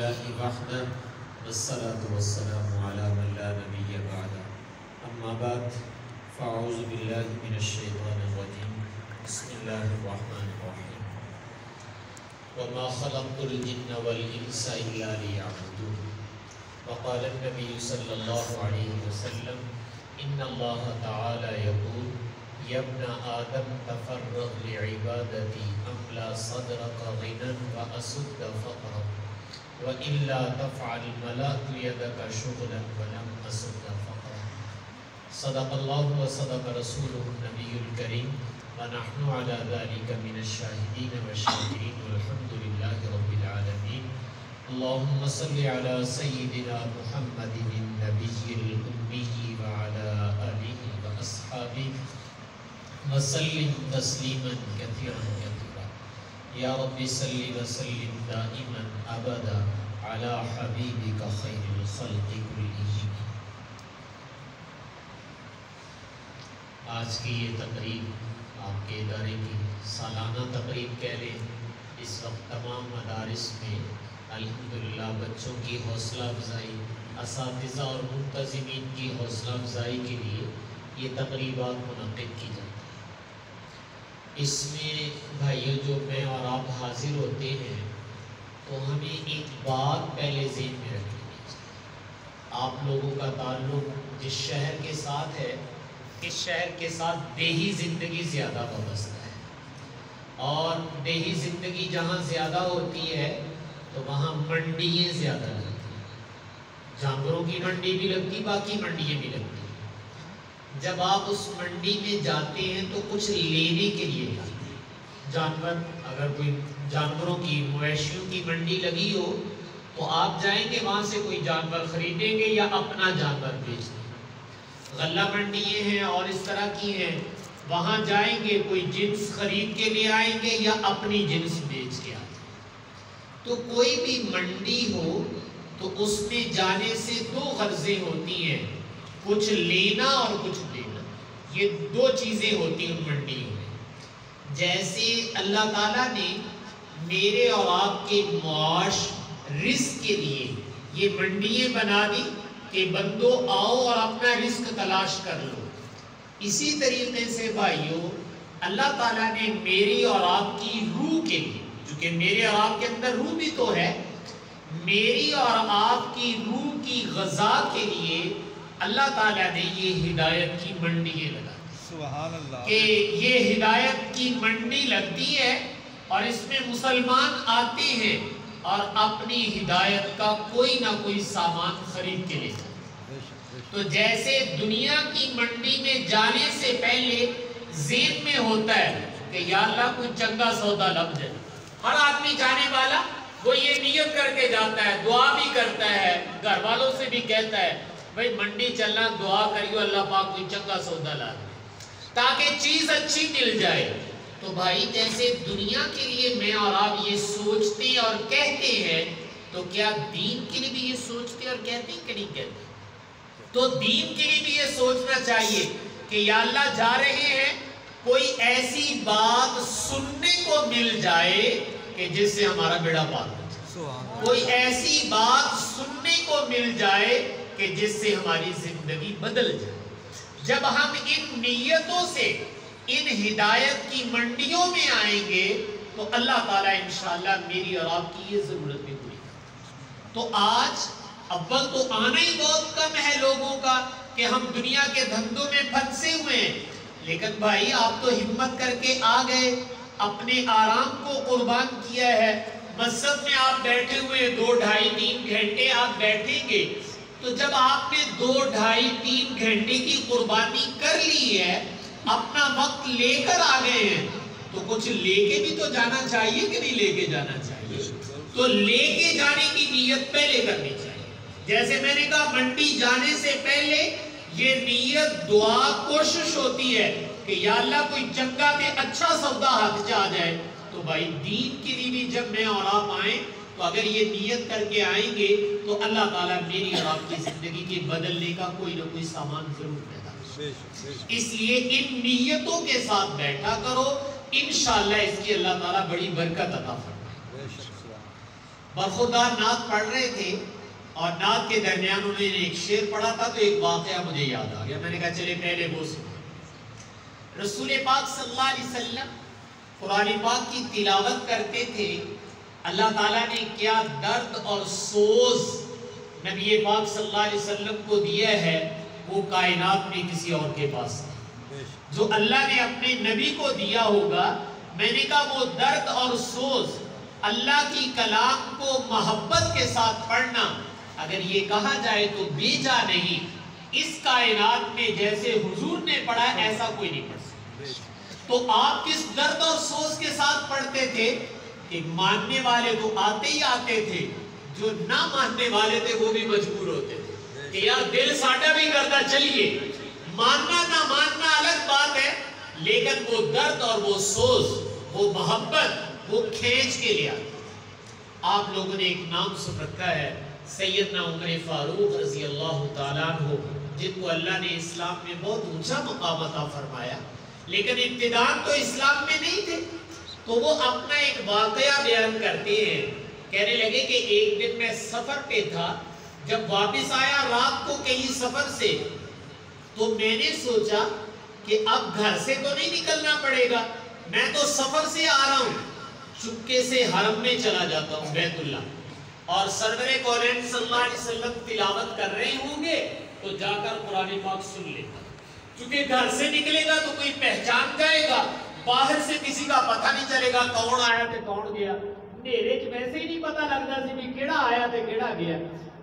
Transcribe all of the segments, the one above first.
لله وحده والصلاة والسلام على من لا نبي بعده أما بعد فأعوذ بالله من الشيطان الرجيم بسم الله الرحمن الرحيم وما خلقت الجن والإنس إلا ليعبدون وقال النبي صلى الله عليه وسلم إن الله تعالى يقول يا ابن آدم تفرغ لعبادتي أملا صدرك غنى وأسد فقرك وإلا تفعل ملأت يدك شغلا ولم أسد فقرك صدق الله وصدق رسوله النبي الكريم ونحن على ذلك من الشاهدين والشاكرين والحمد لله رب العالمين اللهم صل على سيدنا محمد النبي الأمي وعلى آله وأصحابه وسلم تسلیما کثیرا کثیرا یا رب صل وسلم دائما ابدا علی حبیبک خیر الخلق کلہم۔ آج کی یہ تقریب آپ کے ادارے کی سالانہ تقریب کہہ لیں۔ اس وقت تمام مدارس میں الحمدللہ بچوں کی حوصلہ افزائی، اساتذہ اور منتظمین کی حوصلہ افزائی کے لیے یہ تقریبات منعقد کی جاتی ہیں۔ اس میں بھائیو جو میں اور آپ حاضر ہوتے ہیں تو ہمیں ایک بات پہلے ذہن میں رکھنی چاہیے، آپ لوگوں کا تعلق جس شہر کے ساتھ ہے اس شہر کے ساتھ دیہی زندگی زیادہ وابستہ ہے، اور دیہی زندگی جہاں زیادہ ہوتی ہے تو وہاں منڈیاں زیادہ لگتی ہیں، جانوروں کی منڈی بھی لگتی، باقی منڈیاں بھی لگتی۔ جب آپ اس منڈی میں جاتے ہیں تو کچھ لینے کے لیے جاتے ہیں، جانور اگر کوئی جانوروں کی مویشیوں کی منڈی لگی ہو تو آپ جائیں گے وہاں سے کوئی جانور خریدیں گے یا اپنا جانور بیچیں گے۔ غلہ منڈیاں ہیں اور اس طرح کی ہیں، وہاں جائیں گے کوئی جنس خرید کے لے آئیں گے یا اپنی جنس بیچ کے آئیں گے۔ تو کوئی بھی منڈی ہو تو اس میں جانے سے دو غرضیں ہوتی ہیں، کچھ لینا اور کچھ دینا، یہ دو چیزیں ہوتی ہیں منڈیوں میں۔ جیسے اللہ تعالیٰ نے میرے اور آپ کے معاش رزق کے لیے یہ منڈیاں بنا دی کہ بندو آؤ اور اپنا رزق تلاش کر لو، اسی طریقے سے بھائیو اللہ تعالیٰ نے میری اور آپ کی روح کے لیے، چونکہ میرے اور آپ کے اندر روح بھی تو ہے، میری اور آپ کی روح کی غذا کے لیے اللہ تعالیٰ نے یہ ہدایت کی منڈیاں لگا دی۔ سبحان اللہ، کہ یہ ہدایت کی منڈی لگتی ہے اور اس میں مسلمان آتے ہیں اور اپنی ہدایت کا کوئی نہ کوئی سامان خرید کے لے جاتے ہیں۔ تو جیسے دنیا کی منڈی میں جانے سے پہلے ذہن میں ہوتا ہے کہ یا اللہ کوئی چنگا سودا لگ جائے، ہر آدمی جانے والا وہ یہ نیت کر کے جاتا ہے، دعا بھی کرتا ہے، گھر والوں سے بھی کہتا ہے بھئی منڈی چلنا، دعا کریو اللہ پاک کوئی چنگا سودا لا دے تاکہ چیز اچھی مل جائے۔ تو بھائی جیسے دنیا کے لیے میں اور آپ یہ سوچتے اور کہتے ہیں تو کیا دین کے لیے بھی یہ سوچتے اور کہتے ہیں کہ نہیں کہتے؟ تو دین کے لیے بھی یہ سوچنا چاہیے کہ یا اللہ جا رہے ہیں، کوئی ایسی بات سننے کو مل جائے کہ جس سے ہمارا بیڑا پار ہو جائے، کوئی ایسی بات سننے کو مل جائے کہ جس سے ہماری زندگی بدل جائے۔ جب ہم ان نیتوں سے ان ہدایت کی منڈیوں میں آئیں گے تو اللہ تعالیٰ انشاءاللہ میری اور آپ کی یہ ضرورت بھی پوری کرے۔ تو آج اول تو آنا ہی بہت کم ہے لوگوں کا کہ ہم دنیا کے دھندوں میں پھنسے ہوئے ہیں، لیکن بھائی آپ تو ہمت کر کے آ گئے، اپنے آرام کو قربان کیا ہے، مسجد میں آپ بیٹھے ہوئے 2 ڈھائی 3 گھنٹے آپ بیٹھیں گے، تو جب آپ نے 2 ڈھائی 3 گھنٹے کی قربانی کر لی ہے، اپنا وقت لے کر آ گئے ہیں، تو کچھ لے کے بھی تو جانا چاہیے کہ نہیں لے کے جانا چاہیے؟ تو لے کے جانے کی نیت پہلے کرنی چاہیے۔ جیسے میں نے کہا منڈی جانے سے پہلے یہ نیت دعا کوشش ہوتی ہے کہ یا اللہ کوئی چنگا میں اچھا سودا ہاتھ جا جائے۔ تو بھائی دین کے لیے بھی جب میں اور آپ آئیں تو اگر یہ نیت کر کے آئیں گے تو اللہ تعالیٰ میری اور آپ کی زندگی کے بدلنے کا کوئی نہ کوئی سامان ضرور پیدا کرے۔ اس لیے ان نیتوں کے ساتھ بیٹھا کرو، انشاءاللہ اس کی اللہ تعالیٰ بڑی برکت عطا فرمائے۔ برخوردار نعت پڑھ رہے تھے اور نعت کے درمیان انہوں نے ایک شعر پڑھا تھا تو ایک واقعہ مجھے یاد آ گیا. میں نے کہا چلے پہلے وہ سنو. رسول پاک صلی اللہ علیہ وسلم قرآن پاک کی تلاوت کرتے تھے. اللہ تعالیٰ نے کیا درد اور سوز نبی پاک صلی اللہ علیہ وسلم کو دیا ہے وہ کائنات میں کسی اور کے پاس نہیں. جو اللہ نے اپنے نبی کو دیا ہوگا, میں نے کہا وہ درد اور سوز اللہ کی کلام کو محبت کے ساتھ پڑھنا اگر یہ کہا جائے تو بیجا نہیں. اس کائنات میں جیسے حضور نے پڑھا ایسا کوئی نہیں پڑھ سکتا. تو آپ کس درد اور سوز کے ساتھ پڑھتے تھے کہ ماننے والے تو آتے ہی آتے تھے, جو نہ ماننے والے تھے وہ بھی مجبور ہوتے تھے کہ یار دل ساٹا بھی کرتا, چلیے. ماننا نہ ماننا الگ بات ہے, لیکن وہ درد اور وہ سوز, وہ محبت, وہ کھینچ کے لیا. آپ لوگوں نے ایک نام سن رکھا ہے سیدنا عمر فاروق رضی اللہ تعالیٰ عنہ, جن کو اللہ نے اسلام میں بہت اونچا مقام عطا فرمایا, لیکن ابتداء تو اسلام میں نہیں تھے. تو وہ اپنا ایک واقعہ بیان کرتے ہیں. کہنے لگے کہ ایک دن میں سفر پہ تھا, جب واپس آیا رات کو کہیں سفر سے, تو میں نے سوچا کہ اب گھر سے تو نہیں نکلنا پڑے گا, میں تو سفر سے آ رہا ہوں, چپکے سے حرم میں چلا جاتا ہوں بیت اللہ, اور سرور کونین صلی اللہ علیہ وسلم تلاوت کر رہے ہوں گے تو جا کر قرآن پاک سن لیتا. چونکہ گھر سے نکلے گا تو کوئی پہچان جائے گا, باہر سے کسی کا پتہ نہیں چلے گا کون آیا تھے کون گیا. نیرے چ ویسے ہی نہیں پتہ لگتا سی بھی کیڑا آیا تھے کیڑا گیا.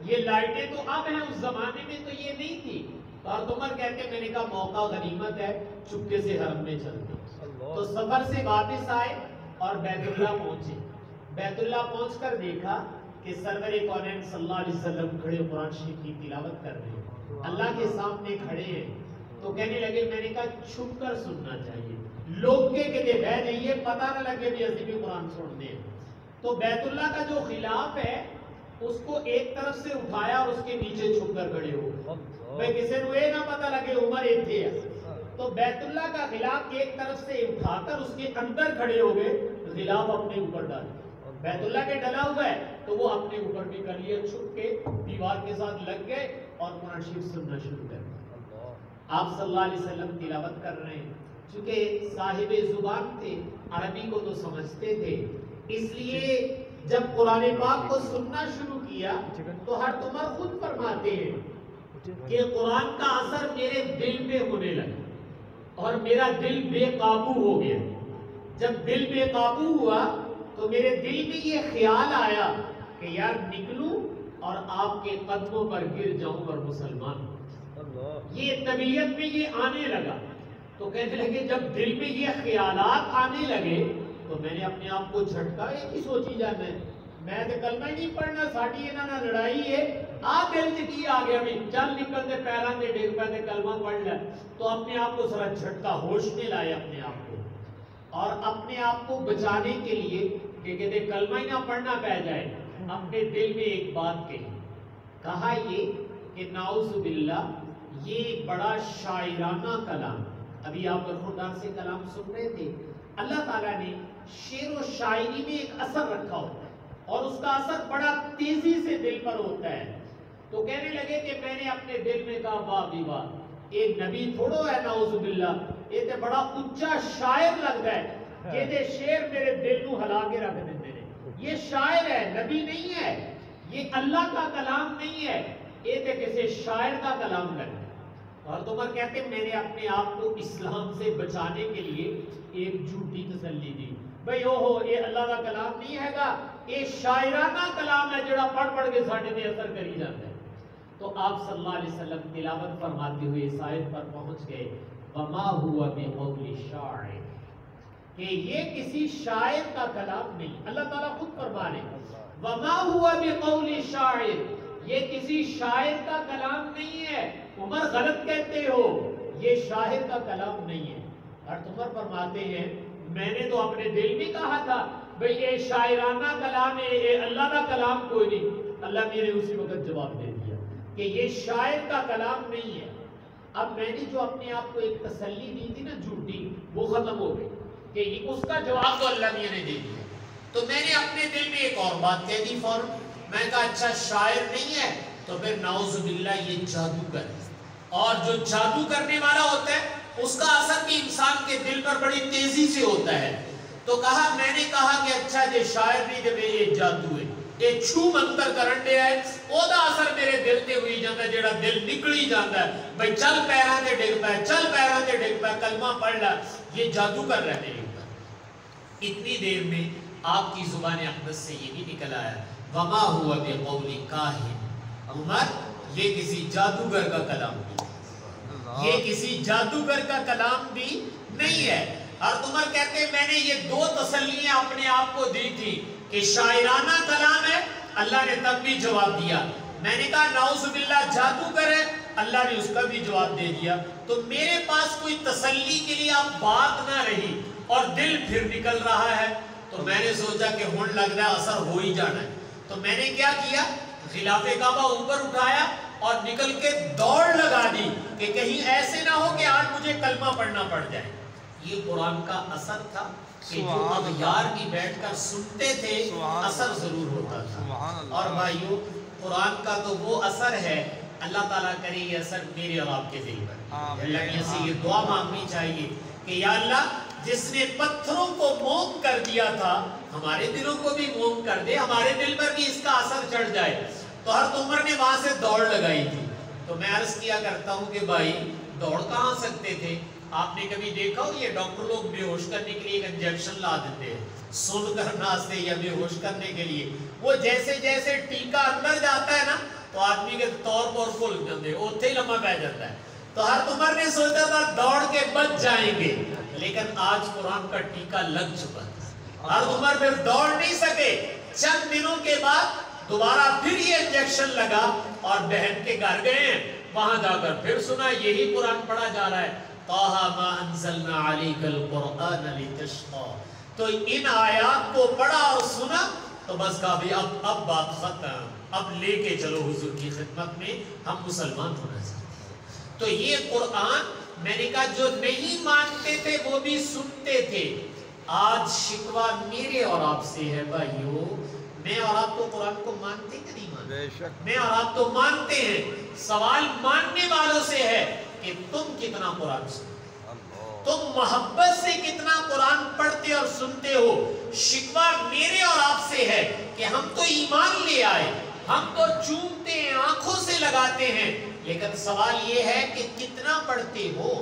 یہ لائٹیں تو اب ہیں, اس زمانے میں تو یہ نہیں تھی. اور عمر کہتے میں نے کہا موقع غنیمت ہے, چپکے سے حرم میں چلتے. تو سفر سے واپس آئے اور بیت اللہ پہنچے. بیت اللہ پہنچ کر دیکھا کہ سرور کونین صلی اللہ علیہ وسلم کھڑے قرآن شریف کی تلاوت کر رہے ہیں, اللہ کے سامنے کھڑے ہیں. تو کہنے لگے میں نے کہا چھپ کر سننا چاہیے, لوگ کے بہ جائیے, پتہ نہ لگے بھی اسی بھی قرآن سننے ہیں. تو بیت اللہ کا جو خلاف ہے اس کو ایک طرف سے اٹھایا اور اس کے نیچے چھپ کر کھڑے ہو گئے, بھائی کسی کو یہ نہ پتہ لگے عمر ایک تھے. تو بیت اللہ کا خلاف ایک طرف سے اٹھا کر اس کے اندر کھڑے ہو گئے, خلاف اپنے اوپر ڈال. بیت اللہ کے ڈلا ہوا ہے تو وہ اپنے اوپر بھی کر لیے, چھپ کے دیوار کے ساتھ لگ گئے اور قرآن شریف سننا شروع کر دیا. آپ صلی اللہ علیہ وسلم تلاوت کر رہے ہیں, چونکہ صاحب زبان تھے, عربی کو تو سمجھتے تھے, اس لیے جب قرآن پاک کو سننا شروع کیا تو حضرت عمر خود فرماتے ہیں کہ قرآن کا اثر میرے دل پہ ہونے لگا اور میرا دل بے قابو ہو گیا. جب دل بے قابو ہوا تو میرے دل میں یہ خیال آیا کہ یار نکلوں اور آپ کے قدموں پر گر جاؤں اور مسلمان. یہ طبیعت میں یہ آنے لگا. تو کہنے لگے جب دل میں یہ خیالات آنے لگے تو میں نے اپنے آپ کو جھٹکا, ایک ہی سوچی جانا ہے میں تو کلمہ ہی نہیں پڑھنا, ساڑھی انہاں لڑائی ہے, دل چ کی آ گیا بھی چل نکل دے پیران دے ڈیگ پہ کلمہ پڑھ لے. تو اپنے آپ کو ذرا جھٹکا, ہوش میں لائے اپنے آپ کو, اور اپنے آپ کو بچانے کے لیے کہ کہتے کلمہ ہی نہ پڑھنا پہ جائے, اپنے دل میں ایک بات کہا یہ کہ نعوذ باللہ یہ بڑا شاعرانہ کلام. ابھی آپ برخوردار سے کلام سن رہے تھے, اللہ تعالیٰ نے شعر و شاعری میں ایک اثر رکھا ہوتا ہے اور اس کا اثر بڑا تیزی سے دل پر ہوتا ہے. تو کہنے لگے کہ میں نے اپنے دل میں کہا واہ بھی واہ, ایک نبی تھوڑو ہے نعوذ باللہ, یہ تے بڑا اونچا شاعر لگتا ہے, یہ تے شعر میرے دل کو ہلا کے رکھ دیتے ہیں. یہ شاعر ہے, نبی نہیں ہے, یہ اللہ کا کلام نہیں ہے, یہ تے کسی شاعر کا کلام لگتا ہے. اور عمر کہتے ہیں میں نے اپنے آپ کو اسلام سے بچانے کے لیے ایک جھوٹی تسلی دی, بھئی یہ اللہ کا کلام نہیں ہے گا, یہ شاعرانہ کلام ہے جڑا پڑھ کے ساڑھے میں اثر کری جاتا ہے. تو آپ صلی اللہ علیہ وسلم تلاوت فرماتے ہوئے اس آیت پر پہنچ گئے وَمَا هُوَ بِقَوْلِ شَاعِرٍ, کہ یہ کسی شاعر کا کلام نہیں. اللہ تعالیٰ خود فرما رہے ہیں وَمَا هُوَ بِقَوْلِ شَاعِرٍ, یہ کسی شاعر کا کلام نہیں ہے. عمر غلط کہتے ہو, یہ شاعر کا کلام نہیں ہے. اور عمر فرماتے ہیں میں نے تو اپنے دل میں کہا تھا بھئی یہ شاعرانہ کلام ہے, یہ اللہ کا کلام کوئی نہیں. اللہ میرے اسی وقت جواب دے دیا کہ یہ شاعر کا کلام نہیں ہے. اب میں نے جو اپنے آپ کو ایک تسلی دی تھی نا جھوٹی, وہ ختم ہو گئی کہ اس کا جواب تو اللہ میاں نے دے دیا. تو میں نے اپنے دل میں ایک اور بات کہہ دی فوراً، میں کہا اچھا شاعر نہیں ہے تو پھر نعوذ باللہ یہ جادوگر ہے، اور جو جادو کرنے والا ہوتا ہے اس کا اثر بھی انسان کے دل پر بڑی تیزی سے ہوتا ہے۔ تو میں نے کہا کہ اچھا یہ شاعر نہیں دے یہ جادو ہے، یہ چھو منتر کرن دیا ہے، او دا اثر میرے دل تے ہوئی جاتا ہے، جیڑا دل نکلی جاتا ہے بھئی چل پیران تے ڈگ پائے، چل پیران تے ڈگ پائے، کلمہ پڑھ لیا، یہ جادو کر رہے میرے اوپر۔ اتنی دیر میں آپ کی زبان اقدس سے یہ بھی نکل آیا وما ہوا بقول کاہن، عمر یہ کسی جادوگر کا کلام نہیں، یہ کسی جادوگر کا کلام بھی نہیں ہے۔ اور عمر کہتے ہیں میں نے یہ دو تسلیاں اپنے آپ کو دی تھی کہ شاعرانہ کلام ہے، اللہ نے تب بھی جواب دیا، میں نے کہا نعوذ باللہ جادوگر ہے، اللہ نے اس کا بھی جواب دے دیا، تو میرے پاس کوئی تسلی کے لیے اب بات نہ رہی اور دل پھر نکل رہا ہے۔ تو میں نے سوچا کہ ہون لگ رہا ہے اثر ہو ہی جانا ہے، تو میں نے کیا کیا، غلاف کعبہ اوپر اٹھایا اور نکل کے دوڑ لگا دی کہ کہیں ایسے نہ ہو کہ آج مجھے کلمہ پڑھنا پڑ جائے۔ یہ قرآن کا اثر تھا کہ جو اغیار بھی بیٹھ کر سنتے تھے اثر ضرور ہوتا تھا۔ اور بھائیو قرآن کا تو وہ اثر ہے، اللہ تعالیٰ کرے یہ اثر میرے اور آپ کے دل پر۔ اللہ سے یہ دعا مانگنی چاہیے کہ یا اللہ جس نے پتھروں کو موم کر دیا تھا ہمارے دلوں کو بھی موم کر دے، ہمارے دل پر بھی اس کا اثر چڑھ جائے۔ تو حضرت عمر نے وہاں سے دوڑ لگائی تھی، تو میں عرض کیا کرتا ہوں کہ بھائی دوڑ کہاں سکتے تھے؟ آپ نے کبھی دیکھا ہو یہ ڈاکٹر لوگ بے ہوش کرنے کے لیے ایک انجیکشن لا دیتے ہیں، سن کر ناستے یا بے ہوش کرنے کے لیے، وہ جیسے جیسے ٹیکا اندر جاتا ہے نا تو آدمی کے طور پر پھول جاتے ہیں، اتھے ہی لمحہ پہ جاتا ہے۔ تو حضرت عمر نے سوچا تھا دوڑ کے بچ جائیں گے، لیکن آج قرآن کا ٹیکا لگ چکا تھا، حضرت عمر پھر دوڑ نہیں سکے۔ چند دنوں کے بعد دوبارہ پھر یہ انجیکشن لگا اور بہن کے گھر گئے ہیں، وہاں جا کر پھر سنا یہی قرآن پڑھا جا رہا ہے، طٰہٰ مَا أَنزَلْنَا عَلَيْكَ الْقُرْآنَ لِتَشْقَىٰ۔ تو ان آیات کو پڑھا اور سنا تو بس کہا بھی اب بات ختم، اب لے کے چلو حضور کی خدمت میں، ہم مسلمان ہونا چاہتے ہیں۔ تو یہ قرآن میں نے کہا جو نہیں مانتے تھے وہ بھی سنتے تھے۔ آج شکوہ میرے اور آپ سے ہے بھائیو، میں اور آپ تو قرآن کو مانتے کہ نہیں مانتے؟ میں اور آپ تو مانتے ہیں، سوال ماننے والوں سے ہے کہ تم کتنا قرآن سنتے، تم محبت سے کتنا قرآن پڑھتے اور سنتے ہو۔ شکوہ میرے اور آپ سے ہے کہ ہم تو ایمان لے آئے، ہم تو چومتے ہیں، آنکھوں سے لگاتے ہیں، لیکن سوال یہ ہے کہ کتنا پڑھتے ہو،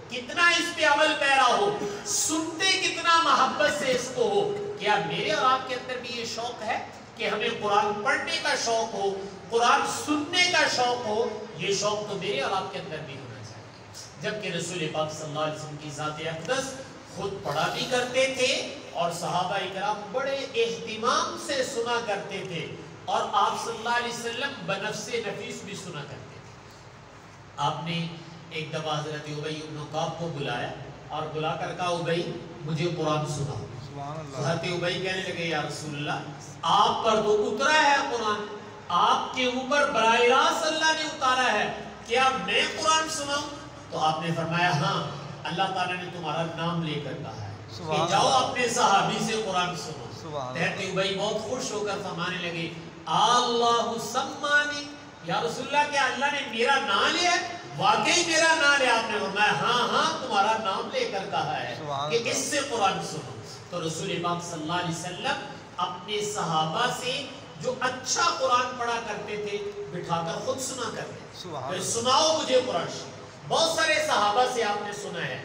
کتنا اس پہ عمل پیرا ہو، سنتے کتنا محبت سے اس کو ہو۔ کیا میرے اور آپ کے اندر بھی یہ شوق ہے کہ ہمیں قرآن پڑھنے کا شوق ہو، قرآن سننے کا شوق ہو؟ یہ شوق تو میرے اور آپ کے اندر بھی ہونا چاہیے، جبکہ رسول پاک صلی اللہ علیہ وسلم کی ذات اقدس خود پڑھا بھی کرتے تھے اور صحابہ اکرام بڑے اہتمام سے سنا کرتے تھے، اور آپ صلی اللہ علیہ وسلم بنفس نفیس بھی سنا کرتے تھے۔ آپ نے ایک دفعہ حضرت ابی بن کعب کو بلایا اور بلا کر کہا ابی مجھے قرآن سناؤ۔ حضرت ابی کہنے لگے یا رسول اللہ آپ پر تو اترا ہے قرآن، آپ کے اوپر براہ راست اللہ نے اتارا ہے، کیا میں قرآن سناؤں؟ تو آپ نے فرمایا ہاں، اللہ تعالیٰ نے تمہارا نام لے کر کہا ہے کہ جاؤ اپنے صحابی سے قرآن سنو۔ حضرت ابی بہت خوش ہو کر فرمانے لگے اللہ سمانی، یا رسول اللہ کیا اللہ نے میرا نام لیا ہے؟ واقعی میرا نام لیا؟ آپ نے فرمایا ہاں ہاں تمہارا نام لے کر کہا ہے کہ اس سے قرآن سنو۔ تو رسول پاک صلی اللہ علیہ وسلم اپنے صحابہ سے جو اچھا قرآن پڑھا کرتے تھے بٹھا کر خود سنا کرتے، پھر سناؤ مجھے قرآن شریف۔ بہت سارے صحابہ سے آپ نے سنا ہے،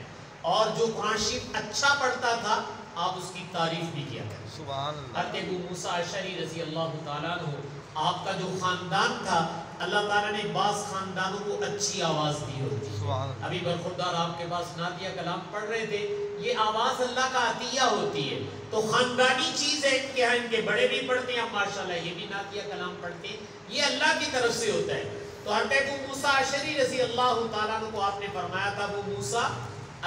اور جو قرآن شریف اچھا پڑھتا تھا آپ اس کی تعریف بھی کیا کرتے۔ حضرت ابو موسیٰ اشعری رضی اللہ تعالیٰ عنہ، آپ کا جو خاندان تھا اللہ تعالیٰ نے بعض خاندانوں کو اچھی آواز دی ہوتی ہے۔ ابھی برخوردار آپ کے پاس نعتیہ کلام پڑھ رہے تھے، یہ آواز اللہ کا عطیہ ہوتی ہے، تو خاندانی چیز ہے، ان کے ہاں ان کے بڑے بھی پڑھتے ہیں، ماشاءاللہ یہ بھی نعتیہ کلام پڑھتے ہیں، یہ اللہ کی طرف سے ہوتا ہے۔ تو حضرت ابو موسیٰ اشعری رضی اللہ تعالیٰ عنہ کو آپ نے فرمایا تھا ابو موسیٰ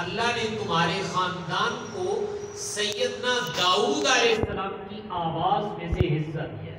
اللہ نے تمہارے خاندان کو سیدنا داؤد علیہ السلام کی آواز میں سے حصہ دیا ہے،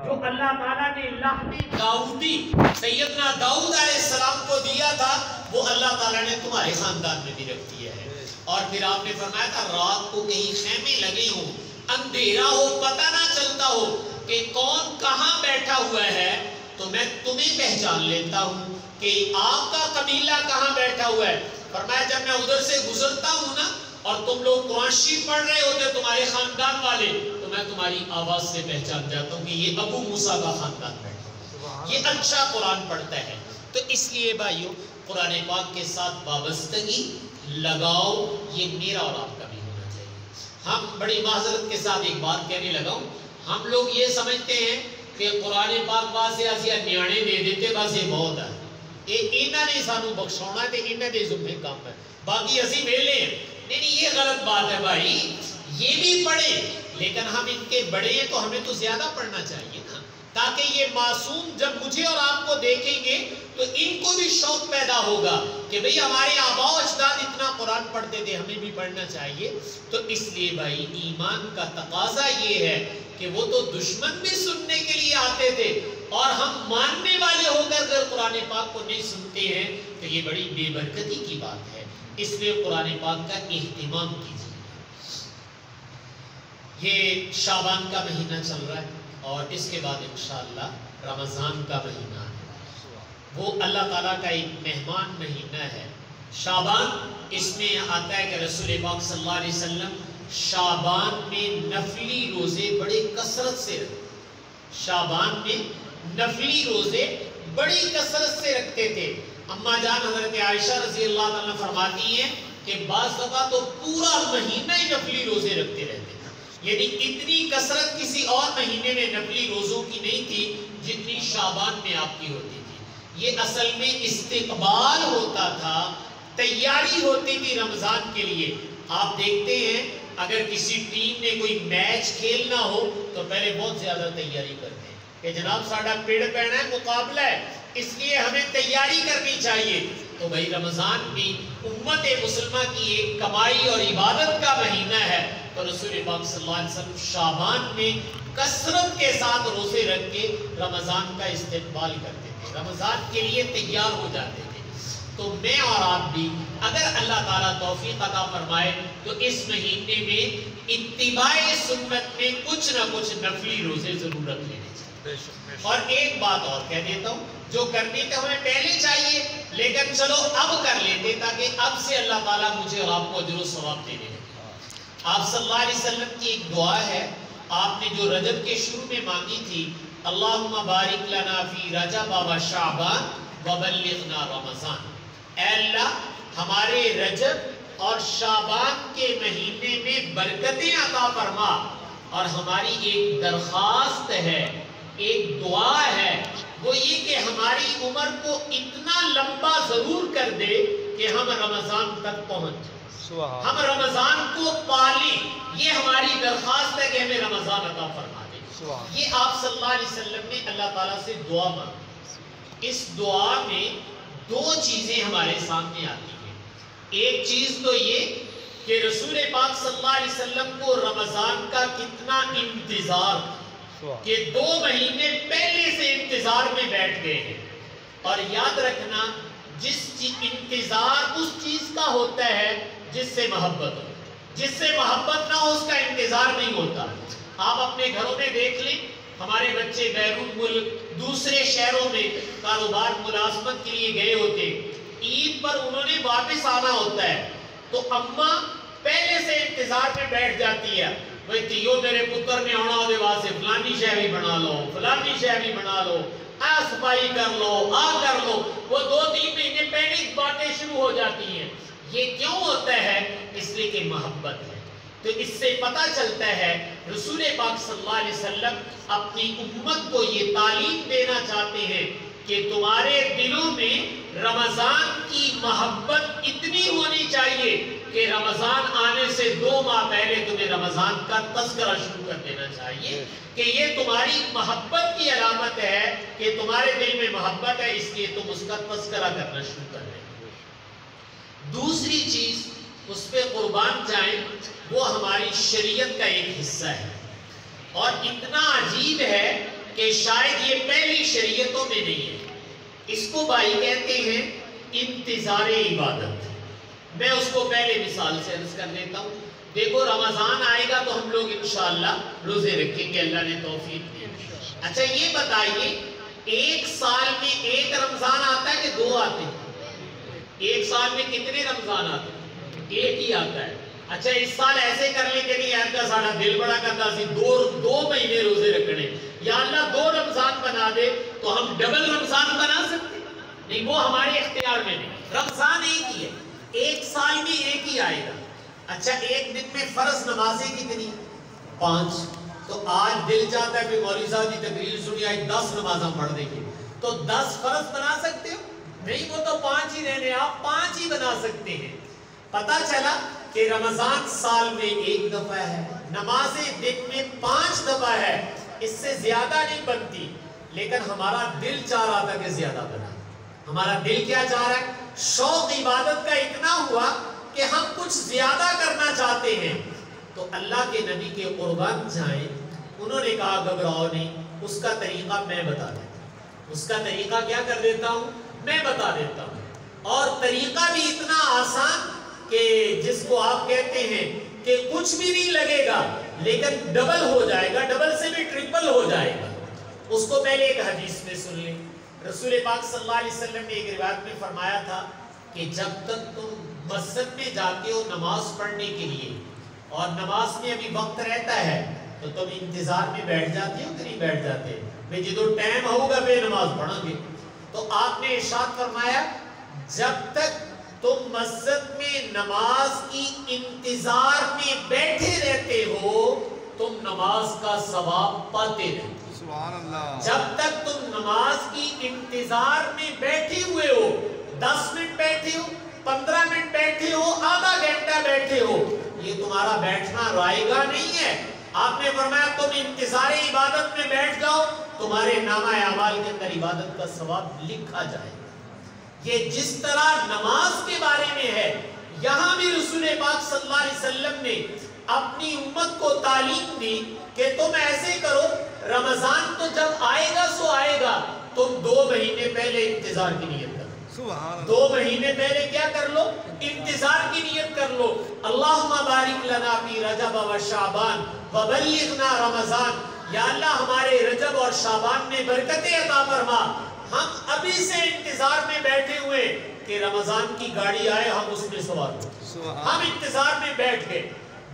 جو اللہ تعالیٰ نے لحن داؤدی سیدنا داؤد علیہ السلام کو دیا تھا وہ اللہ تعالیٰ نے تمہارے خاندان میں بھی رکھ دیا ہے۔ اور پھر آپ نے فرمایا تھا رات کو کہیں خیمے لگے ہوں اندھیرا ہو، پتہ نہ چلتا ہو کہ کون کہاں بیٹھا ہوا ہے، تو میں تمہیں پہچان لیتا ہوں کہ آپ کا قبیلہ کہاں بیٹھا ہوا ہے۔ فرمایا جب میں ادھر سے گزرتا ہوں نا اور تم لوگ قرآن شریف پڑھ رہے ہوتے تمہارے خاندان والے، تو میں تمہاری آواز سے پہچان جاتا ہوں کہ یہ ابو موسیٰ کا خاندان بیٹھا ہے، یہ اچھا قرآن پڑھتا ہے۔ تو اس لیے بھائیو قرآن پاک کے ساتھ وابستگی، لگاؤ، یہ میرا اور آپ کا بھی ہونا چاہیے۔ ہم بڑی معذرت کے ساتھ ایک بات کہنے لگا ہوں، ہم لوگ یہ سمجھتے ہیں کہ قرآن پاک واسے اسی نیانے دے دیتے بس یہ بہت ہے، انہاں نے سانو بخشونا ہے تے انہاں دے ذمہ کام ہے، باقی اسی ویلے ہیں۔ نہیں یہ غلط بات ہے بھائی، یہ بھی پڑھے لیکن ہم ان کے بڑے ہیں تو ہمیں تو زیادہ پڑھنا چاہیے نا، تاکہ یہ معصوم جب مجھے اور آپ کو دیکھیں گے تو ان کو بھی شوق پیدا ہوگا کہ بھئی ہمارے آباء و اجداد اتنا قرآن پڑھتے تھے، ہمیں بھی پڑھنا چاہیے۔ تو اس لیے بھائی ایمان کا تقاضا یہ ہے کہ وہ تو دشمن بھی سننے کے لیے آتے تھے، اور ہم ماننے والے ہو کر اگر قرآن پاک کو نہیں سنتے ہیں تو یہ بڑی بے برکتی کی بات ہے۔ اس لیے قرآن پاک کا اہتمام کیجیے۔ یہ شعبان کا مہینہ چل رہا ہے اور اس کے بعد انشاءاللہ رمضان کا مہینہ ہے، وہ اللہ تعالیٰ کا ایک مہمان مہینہ ہے۔ شعبان اس میں آتا ہے کہ رسول پاک صلی اللہ علیہ وسلم شعبان میں نفلی روزے بڑے کثرت سے رکھتے، شعبان میں نفلی روزے بڑی کثرت سے رکھتے تھے۔ اماں جان حضرت عائشہ رضی اللہ عنہ فرماتی ہیں کہ بعض دفعہ تو پورا مہینہ ہی نفلی روزے رکھتے رہتے تھے، یعنی اتنی کثرت کسی اور مہینے میں نفلی روزوں کی نہیں تھی جتنی شعبان میں آپ کی ہوتی تھی۔ یہ اصل میں استقبال ہوتا تھا، تیاری ہوتی تھی رمضان کے لیے۔ آپ دیکھتے ہیں اگر کسی ٹیم نے کوئی میچ کھیلنا ہو تو پہلے بہت زیادہ تیاری کرتے ہیں کہ جناب ساڑھا پیڑ پہنا ہے، مقابلہ ہے، اس لیے ہمیں تیاری کرنی چاہیے۔ تو بھائی رمضان بھی امت مسلمہ کی ایک کمائی اور عبادت کا مہینہ ہے، تو رسول پاک صلی اللہ علیہ وسلم شعبان میں کثرت کے ساتھ روزے رکھ کے رمضان کا استقبال کرتے تھے، رمضان کے لیے تیار ہو جاتے تھے۔ تو میں اور آپ بھی اگر اللہ تعالیٰ توفیق عطا فرمائے تو اس مہینے میں اتباع سنت میں کچھ نہ کچھ نفلی روزے ضرور رکھ لینے چاہیے۔ اور ایک بات اور کہہ دیتا ہوں، جو کرنی تو ہمیں پہلے چاہیے لیکن چلو اب کر لیتے تاکہ اب سے اللہ تعالیٰ مجھے اور آپ کو اجر و ثواب دے دے۔ آپ صلی اللہ علیہ وسلم کی ایک دعا ہے، آپ نے جو رجب کے شروع میں مانگی تھی، اللہم بارک لنا فی رجب و شعبان وبلغنا رمضان، اے اللہ ہمارے رجب اور شعبان کے مہینے میں برکتیں عطا فرما، اور ہماری ایک درخواست ہے، ایک دعا ہے، وہ یہ کہ ہماری عمر کو اتنا لمبا ضرور کر دے کہ ہم رمضان تک پہنچ جائیں، ہم رمضان کو پالیں۔ یہ ہماری درخواست ہے کہ ہمیں رمضان عطا فرما دے۔ یہ آپ صلی اللہ علیہ وسلم نے اللہ تعالیٰ سے دعا مانگی۔ اس دعا میں دو چیزیں ہمارے سامنے آتی ہیں۔ ایک چیز تو یہ کہ رسول پاک صلی اللہ علیہ وسلم کو رمضان کا کتنا انتظار، کہ 2 مہینے پہلے سے انتظار میں بیٹھ گئے ہیں۔ اور یاد رکھنا جس انتظار اس چیز کا ہوتا ہے جس سے محبت ہو، جس سے محبت نہ ہو اس کا انتظار نہیں ہوتا۔ آپ اپنے گھروں میں دیکھ لیں، ہمارے بچے بیرون ملک دوسرے شہروں میں کاروبار ملازمت کے لیے گئے ہوتے، عید پر انہوں نے واپس آنا ہوتا ہے تو اماں پہلے سے انتظار میں بیٹھ جاتی ہے، بھئی تیو میرے پتر نے ہونا دے واسے فلانی شے بھی بنا لو، فلانی شے بھی بنا لو، آ صفائی کر لو، آ کر لو۔ وہ 2-3 مہینے پہلے باتیں شروع ہو جاتی ہیں۔ یہ کیوں ہوتا ہے؟ اس لیے کہ محبت ہے۔ تو اس سے پتہ چلتا ہے رسول پاک صلی اللہ علیہ وسلم اپنی امت کو یہ تعلیم دینا چاہتے ہیں کہ تمہارے دلوں میں رمضان کی محبت اتنی ہونی چاہیے کہ رمضان آنے سے 2 ماہ پہلے تمہیں رمضان کا تذکرہ شروع کر دینا چاہیے، کہ یہ تمہاری محبت کی علامت ہے کہ تمہارے دل میں محبت ہے، اس لیے تم اس کا تذکرہ کرنا شروع کر دیں۔ دوسری چیز اس پہ قربان جائیں، وہ ہماری شریعت کا ایک حصہ ہے، اور اتنا عجیب ہے کہ شاید یہ پہلی شریعتوں میں نہیں ہے۔ اس کو بھائی کہتے ہیں انتظار عبادت۔ میں اس کو پہلے مثال سے عرض کر دیتا ہوں۔ دیکھو رمضان آئے گا تو ہم لوگ انشاءاللہ روزے رکھیں گے، اللہ نے توفیق دی۔ اچھا یہ بتائیے ایک سال میں ایک رمضان آتا ہے کہ دو آتے ہیں؟ ایک سال میں کتنے رمضان آتے ہیں؟ ایک ہی آتا ہے۔ اچھا اس سال ایسے کر لیں کہ نہیں یار کا ساڑھا دل بڑا کرتا سی دو مہینے روزے رکھنے، یا اللہ 2 رمضان بنا دے تو ہم ڈبل رمضان بنا سکتے نہیں، وہ ہمارے اختیار میں نہیں۔ رمضان ایک ہی ہے، ایک سال میں ایک ہی آئے گا۔ اچھا ایک دن میں فرض نمازیں کتنی؟ 5۔ تو آج دل چاہتا ہے کہ مولوی صاحب کی تقریر سنی آج 10 نمازاں پڑھ دیں گے، تو 10 فرض بنا سکتے ہو؟ نہیں، وہ تو 5 ہی رہنے، آپ 5 ہی بنا سکتے ہیں۔ پتا چلا کہ رمضان سال میں ایک دفعہ ہے، نمازیں دن میں 5 دفعہ ہے، اس سے زیادہ نہیں بنتی، لیکن ہمارا دل چاہ رہا تھا کہ زیادہ بنا۔ ہمارا دل کیا چاہ رہا ہے؟ شوق عبادت کا اتنا ہوا کہ ہم کچھ زیادہ کرنا چاہتے ہیں۔ تو اللہ کے نبی کے قربان جائیں، انہوں نے کہا گھبراؤ نہیں، اس کا طریقہ میں بتا دیتا ہوں۔ اس کا طریقہ کیا کر دیتا ہوں؟ میں بتا دیتا ہوں۔ اور طریقہ بھی اتنا آسان کہ جس کو آپ کہتے ہیں کہ کچھ بھی نہیں لگے گا لیکن ڈبل ہو جائے گا، ڈبل سے بھی ٹرپل ہو جائے گا۔ اس کو پہلے ایک حدیث میں سن لیں۔ رسول پاک صلی اللہ علیہ وسلم نے ایک روایت میں فرمایا تھا کہ جب تک تم مسجد میں جاتے ہو نماز پڑھنے کے لیے اور نماز میں ابھی وقت رہتا ہے تو تم انتظار میں بیٹھ جاتے ہو کہ نہیں بیٹھ جاتے؟ میں جدو ٹائم ہوگا میں نماز پڑھیں گے۔ تو آپ نے ارشاد فرمایا جب تک تم مسجد میں نماز کی انتظار میں بیٹھے رہتے ہو تم نماز کا ثواب پاتے رہتے۔ سبحان اللہ۔ جب تک تم نماز کی انتظار میں بیٹھے ہوئے ہو، 10 منٹ بیٹھے ہو، 15 منٹ بیٹھے ہو، آدھا گھنٹہ بیٹھے ہو، یہ تمہارا بیٹھنا رائے گا نہیں ہے۔ آپ نے فرمایا تم انتظار عبادت میں بیٹھ جاؤ، تمہارے نامہ اعمال کے اندر عبادت کا ثواب لکھا جائے گا۔ یہ جس طرح نماز کے بارے میں ہے، یہاں بھی رسول پاک صلی اللہ علیہ وسلم نے اپنی امت کو تعلیم دی کہ تم ایسے کرو، رمضان تو جب آئے گا سو آئے گا، تم 2 مہینے پہلے انتظار کی نیت کرو۔ 2 مہینے پہلے کیا کر لو؟ انتظار کی نیت کر لو۔ اللہم بارک لنا فی رجب و شعبان وبلغنا رمضان، یا اللہ ہمارے رجب اور شعبان میں برکتیں عطا فرما۔ ہم ابھی سے انتظار میں بیٹھے ہوئے کہ رمضان کی گاڑی آئے ہم اس میں سوار ہو۔ ہم انتظار میں بیٹھ گئے۔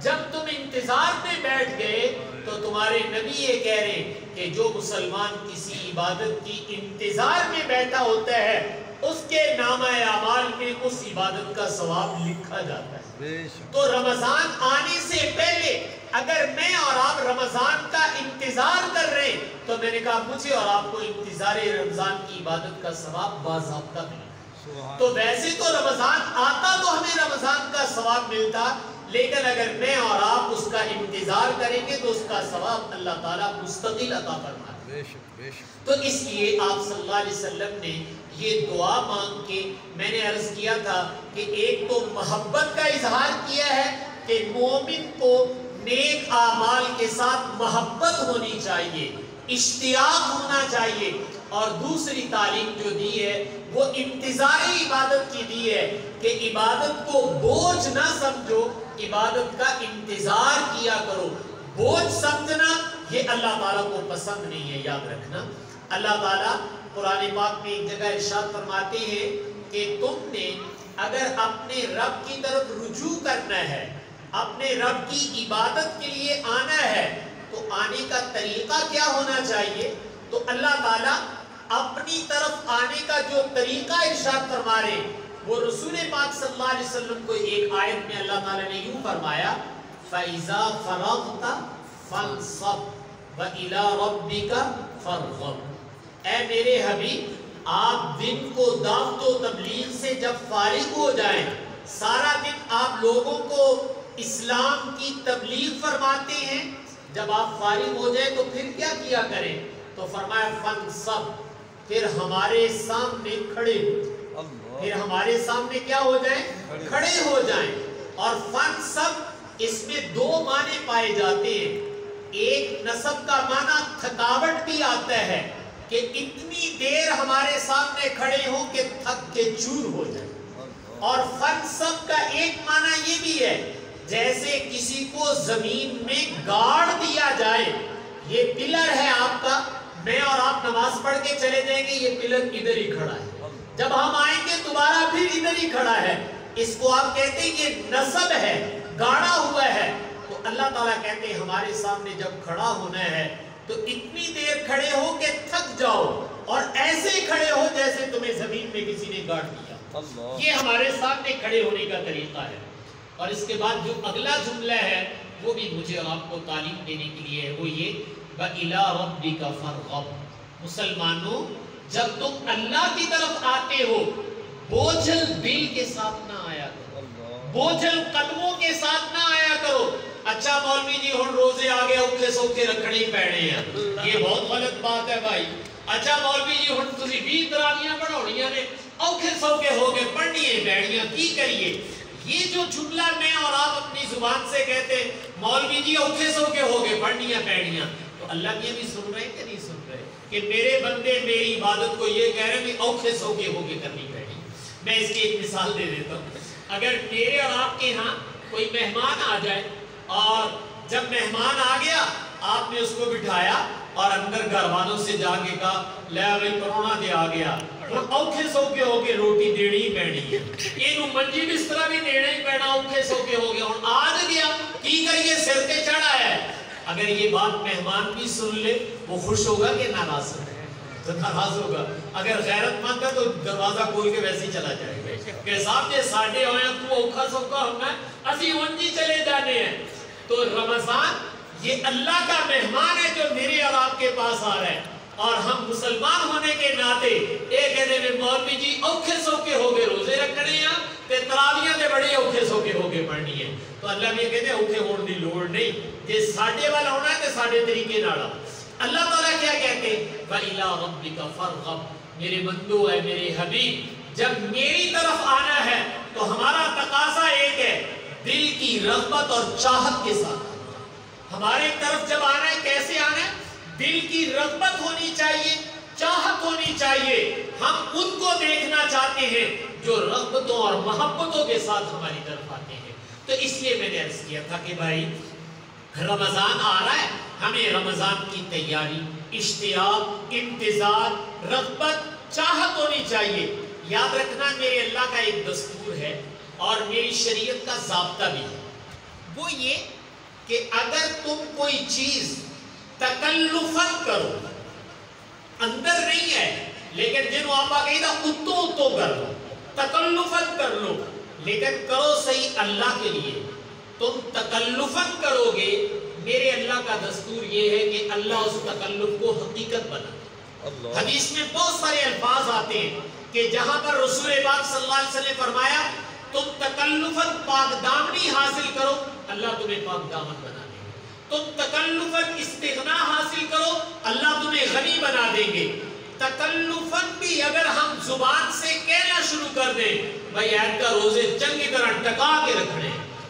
جب تم انتظار میں بیٹھ گئے تو تمہارے نبی یہ کہہ رہے ہیں کہ جو مسلمان کسی عبادت کی انتظار میں بیٹھا ہوتا ہے اس کے نامہ اعمال میں اس عبادت کا ثواب لکھا جاتا ہے۔ تو رمضان آنے سے پہلے اگر میں اور آپ رمضان کا انتظار کر رہے ہیں تو میں نے کہا مجھے اور آپ کو انتظار رمضان کی عبادت کا ثواب باضابطہ ملے۔ تو ویسے تو رمضان آتا تو ہمیں رمضان کا ثواب ملتا، لیکن اگر میں اور آپ اس کا انتظار کریں گے تو اس کا ثواب اللہ تعالیٰ مستقل عطا فرماتا ہے۔ تو اس لیے آپ صلی اللہ علیہ وسلم نے یہ دعا مانگ کے، میں نے عرض کیا تھا کہ ایک تو محبت کا اظہار کیا ہے کہ مومن کو نیک اعمال کے ساتھ محبت ہونی چاہیے، اشتیاق ہونا چاہیے، اور دوسری تعلیم جو دی ہے وہ انتظاری عبادت کی دی ہے کہ عبادت کو بوجھ نہ سمجھو، عبادت کا انتظار کیا کرو۔ بوجھ سمجھنا یہ اللہ تعالیٰ کو پسند نہیں ہے، یاد رکھنا۔ اللہ تعالیٰ قرآن پاک میں ایک جگہ ارشاد فرماتے ہیں کہ تم نے اگر اپنے رب کی طرف رجوع کرنا ہے، اپنے رب کی عبادت کے لیے آنا ہے، تو آنے کا طریقہ کیا ہونا چاہیے؟ تو اللہ تعالیٰ اپنی طرف آنے کا جو طریقہ ارشاد فرما رہے وہ رسول پاک صلی اللہ علیہ وسلم کو ایک آیت میں اللہ تعالیٰ نے یوں فرمایا فَإِذَا فَرَغْتَ فَانْصَبْ وَإِلَىٰ رَبِّكَ فَارْغَب۔ اے میرے حبیب، آپ دن کو دعوت و تبلیغ سے جب فارغ ہو جائیں، سارا دن آپ لوگوں کو اسلام کی تبلیغ فرماتے ہیں، جب آپ فارغ ہو جائیں تو پھر کیا کیا کریں؟ تو فرمایا فَانْصَبْ، پھر ہمارے سامنے کھڑے ہو، پھر ہمارے سامنے کیا ہو جائیں؟ کھڑے ہو جائیں۔ اور فَانْصَبْ اس میں 2 معنی پائے جاتے ہیں۔ ایک نصب کا معنی تھکاوٹ بھی آتا ہے کہ اتنی دیر ہمارے سامنے کھڑے ہوں کہ تھک کے چور ہو جائیں، اور فَانْصَبْ کا ایک معنی یہ بھی ہے جیسے کسی کو زمین میں گاڑ دیا جائے. یہ پلر ہے آپ کا, میں اور آپ نماز پڑھ کے چلے جائیں گے, یہ پلر ادھر ہی کھڑا ہے, جب ہم آئیں گے دوبارہ پھر ادھر ہی کھڑا ہے. اس کو آپ کہتے ہیں یہ نصب ہے, گاڑا ہوا ہے. تو اللہ تعالیٰ کہتے ہیں ہمارے سامنے جب کھڑا ہونا ہے تو اتنی دیر کھڑے ہو کہ تھک جاؤ, اور ایسے کھڑے ہو جیسے تمہیں زمین میں کسی نے گاڑ دیا. یہ ہمارے سامنے کھڑے ہونے کا طریقہ ہے. اور اس کے بعد جو اگلا جملہ ہے وہ بھی مجھے اور آپ کو تعلیم دینے کے لیے ہے, وہ یہ وَإِلَىٰ رَبِّكَ فَارْغَب. مسلمانوں, جب تم اللہ کی طرف آتے ہو بوجھل دل کے ساتھ نہ آیا کرو, بوجھل قدموں کے ساتھ نہ آیا کرو. اچھا مولوی جی ہن روزے آگے اوکھے سوکھے رکھنے ہی پینے ہیں, یہ بہت غلط بات ہے بھائی. اچھا مولوی جی ہن تسی 20 تراویحاں پڑھاونیاں نے, اوکھے سوکھے ہو کے پڑھنی ہے پیڑیاں, کی کریے؟ یہ جو جملہ میں اور آپ اپنی زبان سے کہتے مولوی جی اوکھے سوکھے ہو کے پڑھنیاں پیڑیاں, تو اللہ یہ بھی سن رہے کہ نہیں سن رہے کہ میرے بندے میری عبادت کو یہ کہہ رہے ہیں کہ اوکھے سوکھے ہو کے کرنی پڑی. میں اس کی ایک مثال دے دیتا ہوں. اگر میرے اور آپ کے ہاں کوئی مہمان آ جائے, اور جب مہمان آ گیا آپ نے اس کو بٹھایا اور اندر گھر والوں سے جا کے کہا لے بھائی پرونا دے آ گیا, اوکھے سوکھے ہو کے روٹی دینی ہی پینی ہے, یہ منجی بسترا بھی دینا ہی پینا, اوکھے سوکھے ہو گیا, اور آج گیا کی کریے سر پہ چڑھا ہے. اگر یہ بات مہمان بھی سن لے وہ خوش ہوگا کہ ناراض ہوگا؟ تو ناراض ہوگا. اگر غیرت مند ہے تو دروازہ کھول کے ویسے ہی چلا جائے گا کہ صاحب جی ساڈے ہوئے تو اوکھا سوکھا ہونا ہے, اسی ونجی چلے جانے ہیں. تو رمضان یہ اللہ کا مہمان ہے جو میرے اور آپ کے پاس آ رہا ہے, اور ہم مسلمان ہونے کے ناطے ایک کہتے ہیں مولوی جی اوکھے سوکھے ہو گئے روزے رکھنے ہیں تے تراویحاں تے بڑے اوکھے سوکھے ہو کے پڑھنی ہے. تو اللہ بھی کہتے ہیں اوکھے ہون دی لوڑ نہیں, جے ساڈے والا ہونا ہے تے ساڈے طریقے نال. اللہ تعالیٰ کیا کہتے ہیں وَإِلَىٰ رَبِّكَ فَارْغَب. میرے بندو ہے میرے حبیب, جب میری طرف آنا ہے تو ہمارا تقاضا ایک ہے, دل کی رغبت اور چاہت کے ساتھ. ہمارے طرف جب آنا ہے کیسے آنا ہے؟ دل کی رغبت ہونی چاہیے, چاہت ہونی چاہیے. ہم ان کو دیکھنا چاہتے ہیں جو رغبتوں اور محبتوں کے ساتھ ہماری طرف آتے ہیں. تو اس لیے میں نے عرض کیا تھا کہ بھائی رمضان آ رہا ہے, ہمیں رمضان کی تیاری, اشتیاق, انتظار, رغبت, چاہت ہونی چاہیے. یاد رکھنا میرے اللہ کا ایک دستور ہے اور میری شریعت کا ضابطہ بھی ہے, وہ یہ کہ اگر تم کوئی چیز تکلفاً کرو, اندر نہیں ہے لیکن جنہوں آپا کہی تھا اتو اتو کر لو, تکلفاً کر لو, لیکن کرو صحیح اللہ کے لیے. تم تکلفاً کرو گے, میرے اللہ کا دستور یہ ہے کہ اللہ اس تکلف کو حقیقت بنا. حدیث میں بہت سارے الفاظ آتے ہیں کہ جہاں پر رسول پاک صلی اللہ علیہ وسلم نے فرمایا تم تکلفاً پاک دامنی حاصل کرو, اللہ تمہیں پاک دامن بنا دیں گے. تم تکلفاً استغنا حاصل کرو, اللہ تمہیں غنی بنا دیں گے. تکلفاً بھی اگر ہم زبان سے کہنا شروع کر دیں بھائی عید کا روزے چنگی طرح ٹکا کے رکھنے,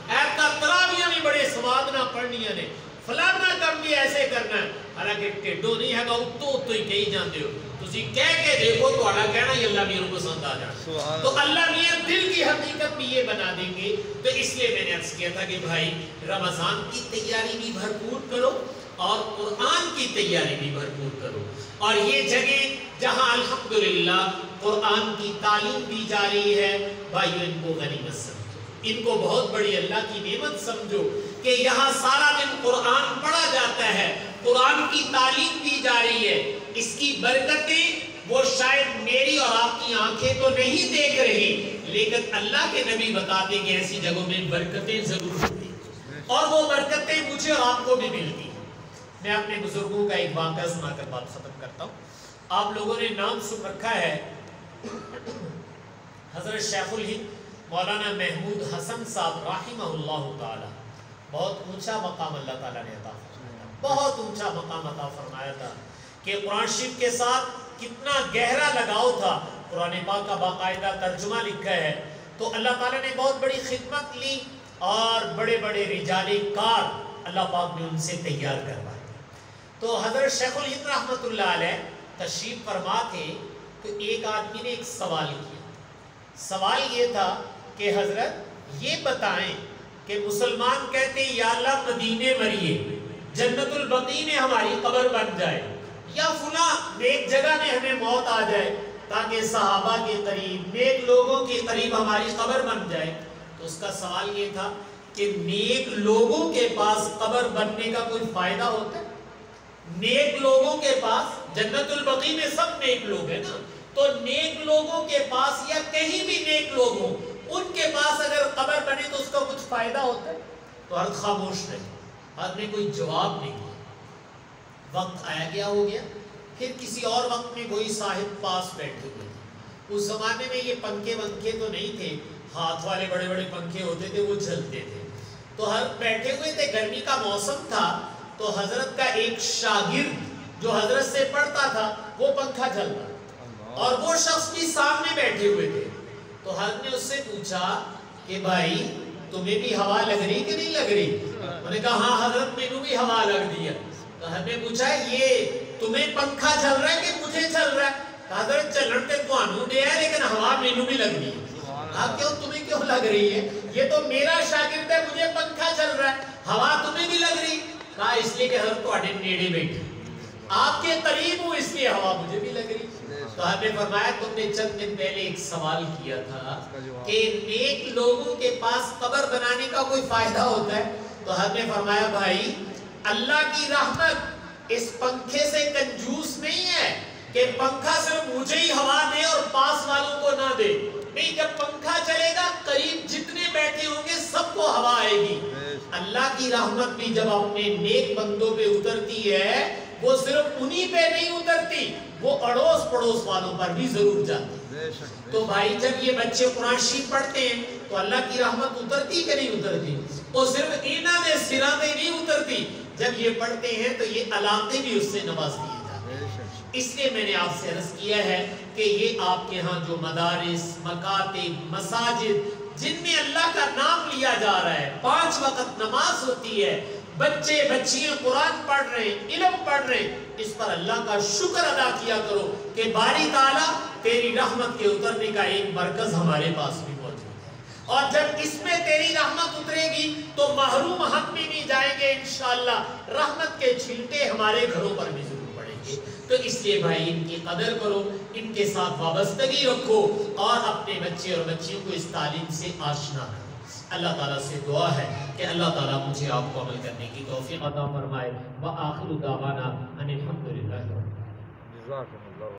عید کا تراویحاں بھی بڑے سواد نہ پڑھنیاں نے, فلانا کام بھی ایسے کرنا ہے, حالانکہ ٹیڈو نہیں ہے گا اتو اتو ہی کہی جانتے ہو, تسی کہہ کے دیکھو تو آڑا کہنا یہ اللہ میرے کو پسند آ جانا. تو اللہ میاں دل کی حقیقت بھی یہ بنا دیں گے. تو اس لیے میں نے عرض کیا تھا کہ بھائی رمضان کی تیاری بھی بھرپور کرو اور قرآن کی تیاری بھی بھرپور کرو. اور یہ جگہ جہاں الحمدللہ قرآن کی تعلیم دی جا رہی ہے, بھائیو ان کو غنیمت سمجھو, ان کو بہت بڑی اللہ کی نعمت سمجھو کہ یہاں سارا دن قرآن پڑھا جاتا ہے, قرآن کی تعلیم دی جا رہی ہے. اس کی برکتیں وہ شاید میری اور آپ کی آنکھیں تو نہیں دیکھ رہی, لیکن اللہ کے نبی بتاتے کہ ایسی جگہوں میں برکتیں ضرور ہوتی اور وہ برکتیں مجھے اور آپ کو بھی ملتی. میں اپنے بزرگوں کا ایک واقعہ سنا کر بات ختم کرتا ہوں. آپ لوگوں نے نام سن رکھا ہے حضرت شیخ الہند مولانا محمود حسن صاحب رحمہ اللہ تعالی. بہت اونچا مقام اللہ تعالیٰ نے عطا فرمایا, بہت اونچا مقام عطا فرمایا تھا کہ قرآن شریف کے ساتھ کتنا گہرا لگاؤ تھا. قرآن پاک کا باقاعدہ ترجمہ لکھا ہے. تو اللہ تعالیٰ نے بہت بڑی خدمت لی اور بڑے بڑے رجال کار اللہ پاک نے ان سے تیار کروائے. تو حضرت شیخ الہند رحمۃ اللہ علیہ تشریف فرما تھے, تو ایک آدمی نے ایک سوال کیا. سوال یہ تھا کہ حضرت یہ بتائیں کہ مسلمان کہتے ہیں یا اللہ مدینے مریے، جنت البقیع میں ہماری قبر بن جائے، یا فلاں نیک جگہ میں ہمیں موت آ جائے تاکہ صحابہ کے قریب نیک لوگوں کے قریب ہماری قبر بن جائے. تو اس کا سوال یہ تھا کہ نیک لوگوں کے پاس قبر بننے کا کوئی فائدہ ہوتا ہے؟ نیک لوگوں کے پاس، جنت البقیع میں سب نیک لوگ ہیں نا، تو نیک لوگوں کے پاس یا کہیں بھی نیک لوگ ہوں ان کے پاس اگر قبر بنے تو اس کا کچھ فائدہ ہوتا ہے؟ تو حضرت خاموش رہے، حضرت نے کوئی جواب نہیں دیا. وقت آیا گیا ہو گیا. پھر کسی اور وقت میں کوئی صاحب پاس بیٹھے ہوئے تھے. اس زمانے میں یہ پنکھے ونکھے تو نہیں تھے، ہاتھ والے بڑے بڑے پنکھے ہوتے تھے، وہ جلتے تھے. تو حضرت بیٹھے ہوئے تھے، گرمی کا موسم تھا، تو حضرت کا ایک شاگرد جو حضرت سے پڑھتا تھا وہ پنکھا چل رہا اور وہ شخص بھی سامنے بیٹھے ہوئے تھے. تو حضرت نے اس سے پوچھا کہ بھائی تمہیں بھی ہوا لگ رہی کہ نہیں لگ رہی؟ انہوں نے کہا ہاں حضرت میں نے بھی ہوا لگ دی ہے. تو حضرت نے پوچھا یہ تمہیں پنکھا چل رہا ہے کہ مجھے چل رہا ہے؟ حضرت چلن تے تانوں دے ہے لیکن ہوا میں نے بھی لگ دی ہے. آپ کیوں تمہیں کیوں لگ رہی ہے؟ یہ تو میرا شاگرد ہے، مجھے پنکھا چل رہا ہے، ہوا تمہیں بھی لگ رہی؟ کہا اس لیے کہ حضرت تواڈے نیڑے بیٹھے، آپ کے قریب ہوں اس لیے ہوا مجھے بھی لگ رہی. تو حضرت نے فرمایا تم نے چند دن پہلے ایک سوال کیا تھا کہ نیک لوگوں کے پاس قبر بنانے کا کوئی فائدہ ہوتا ہے. تو حضرت نے فرمایا بھائی اللہ کی رحمت اس پنکھے سے کنجوس نہیں ہے کہ پنکھا صرف مجھے ہی ہوا دے اور پاس والوں کو نہ دے. نہیں، جب پنکھا چلے گا قریب جتنے بیٹھے ہوں گے سب کو ہوا آئے گی. اللہ کی رحمت بھی جب اپنے نیک بندوں پہ اترتی ہے وہ صرف انہی پہ نہیں اترتی، وہ اڑوس پڑوس والوں پر بھی ضرور جاتی. تو بھائی جب یہ بچے قرآن شریف پڑھتے ہیں تو اللہ کی رحمت اترتی کہ نہیں اترتی؟ وہ صرف اینا دے سرا دے نہیں اترتی، جب یہ پڑھتے ہیں تو یہ علاقے بھی اس سے نواز دیے جاتے ہیں. اس لیے میں نے آپ سے عرض کیا ہے کہ یہ آپ کے ہاں جو مدارس، مکاتب، مساجد جن میں اللہ کا نام لیا جا رہا ہے، 5 وقت نماز ہوتی ہے، بچے بچیاں قرآن پڑھ رہے ہیں، علم پڑھ رہے ہیں، اس پر اللہ کا شکر ادا کیا کرو کہ باری تعالیٰ تیری رحمت کے اترنے کا ایک مرکز ہمارے پاس بھی موجود ہے. اور جب اس میں تیری رحمت اترے گی تو محروم ہم بھی نہیں جائیں گے انشاءاللہ، رحمت کے چھلٹے ہمارے گھروں پر بھی ضرور پڑیں گے. تو اس لیے بھائی ان کی قدر کرو، ان کے ساتھ وابستگی رکھو اور اپنے بچے اور بچیوں کو اس تعلیم سے آشنا کرو. اللہ تعالیٰ سے دعا ہے کہ اللہ تعالیٰ مجھے آپ کو عمل کرنے کی توفیق عطا فرمائے. وآخر دعوانا ان الحمدللہ.